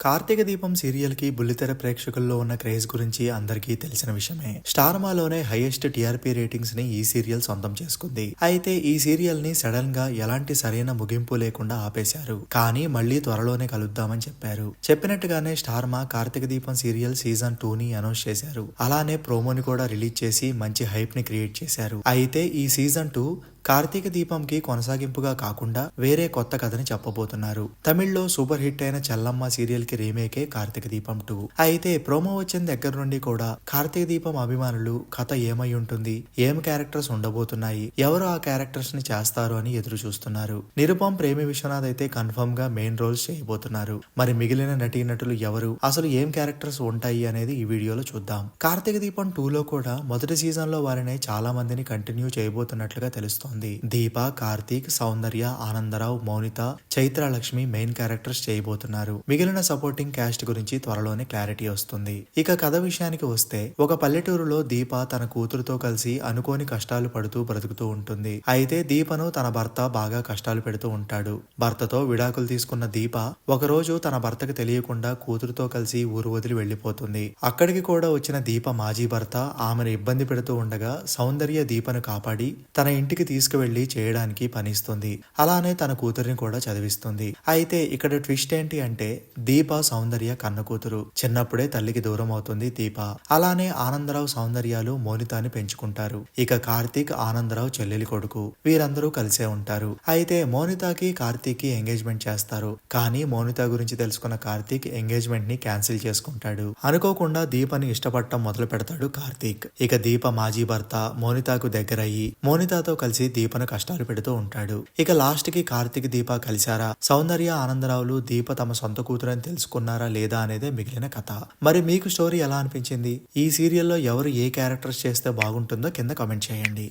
కార్తీక దీపం సీరియల్ కి బుల్లితెర ప్రేక్షకుల్లో ఉన్న క్రేజ్ గురించి అందరికీ తెలిసిన విషయమే. స్టార్ మాలోనే హైయెస్ట్ టీఆర్పీ రేటింగ్స్ ని ఈ సీరియల్ సొంతం చేసుకుంది. అయితే ఈ సీరియల్ ని సడన్ గా ఎలాంటి సరైన ముగింపు లేకుండా ఆపేశారు. కానీ మళ్లీ త్వరలోనే కలుద్దామని చెప్పారు. చెప్పినట్టుగానే స్టార్ మా కార్తీక దీపం సీరియల్ సీజన్ 2 ని అనౌన్స్ చేశారు. అలానే ప్రోమోని కూడా రిలీజ్ చేసి మంచి హైప్ ని క్రియేట్ చేశారు. అయితే ఈ సీజన్ 2 కార్తీక దీపంకి కొనసాగింపుగా కాకుండా వేరే కొత్త కథని చెప్పబోతున్నారు. తమిళ్లో సూపర్ హిట్ అయిన చెల్లమ్మ సీరియల్ కి రీమేకే కార్తీక దీపం 2. అయితే ప్రోమో వచ్చిన దగ్గర నుండి కూడా కార్తీక దీపం అభిమానులు కథ ఏమై ఉంటుంది, ఏం క్యారెక్టర్స్ ఉండబోతున్నాయి, ఎవరు ఆ క్యారెక్టర్స్ ని చేస్తారు అని ఎదురు చూస్తున్నారు. నిరుపం ప్రేమి విశ్వనాథ్ అయితే కన్ఫర్మ్ గా మెయిన్ రోల్స్ చేయబోతున్నారు. మరి మిగిలిన నటీనటులు ఎవరు, అసలు ఏం క్యారెక్టర్స్ ఉంటాయి అనేది ఈ వీడియోలో చూద్దాం. కార్తీక దీపం 2 లో కూడా మొదటి సీజన్ లో వారిని చాలా మందిని కంటిన్యూ చేయబోతున్నట్లుగా తెలుస్తోంది. దీప, కార్తీక్, సౌందర్య, ఆనందరావు, మౌనిత, చైత్రలక్ష్మి మెయిన్ క్యారెక్టర్స్ చేయబోతున్నారు. మిగిలిన సపోర్టింగ్ క్యాస్ట్ గురించి త్వరలోనే క్లారిటీ వస్తుంది. ఇక కథ విషయానికి వస్తే ఒక పల్లెటూరులో దీప తన కూతురుతో కలిసి అనుకోని కష్టాలు పడుతూ బ్రతుకుతూ ఉంటుంది. అయితే దీపను తన భర్త బాగా కష్టాలు పెడుతూ ఉంటాడు. భర్తతో విడాకులు తీసుకున్న దీప ఒకరోజు తన భర్తకు తెలియకుండా కూతురుతో కలిసి ఊరు వదిలి వెళ్లిపోతుంది. అక్కడికి కూడా వచ్చిన దీప మాజీ భర్త ఆమెను ఇబ్బంది పెడుతూ ఉండగా సౌందర్య దీపను కాపాడి తన ఇంటికి తీసుకువెళ్లి చేయడానికి పనిస్తుంది. అలానే తన కూతురిని కూడా చదివిస్తుంది. అయితే ఇక్కడ ట్విస్ట్ ఏంటి అంటే దీప సౌందర్య కన్న కూతురు. చిన్నప్పుడే తల్లికి దూరం అవుతుంది దీప. అలానే ఆనందరావు సౌందర్యాలు మోనితాని పెంచుకుంటారు. ఇక కార్తీక్ ఆనందరావు చెల్లెలి కొడుకు. వీరందరూ కలిసే ఉంటారు. అయితే మోనితాకి కార్తీక్ కి ఎంగేజ్మెంట్ చేస్తారు. కానీ మోనితా గురించి తెలుసుకున్న కార్తీక్ ఎంగేజ్మెంట్ ని క్యాన్సిల్ చేసుకుంటాడు. అనుకోకుండా దీపని ఇష్టపడటం మొదలు పెడతాడు కార్తీక్. ఇక దీప మాజీ భర్త మోనితాకు దగ్గరయ్యి మోనితాతో కలిసి దీపను కష్టాలు పెడుతూ ఉంటాడు. ఇక లాస్ట్ కి కార్తీక్ దీప కలిశారా, సౌందర్య ఆనందరావులు దీప తమ సొంత కూతురని తెలుసుకున్నారా లేదా అనేదే మిగిలిన కథ. మరి మీకు స్టోరీ ఎలా అనిపించింది? ఈ సీరియల్లో ఎవరు ఏ క్యారెక్టర్స్ చేస్తే బాగుంటుందో కింద కామెంట్ చేయండి.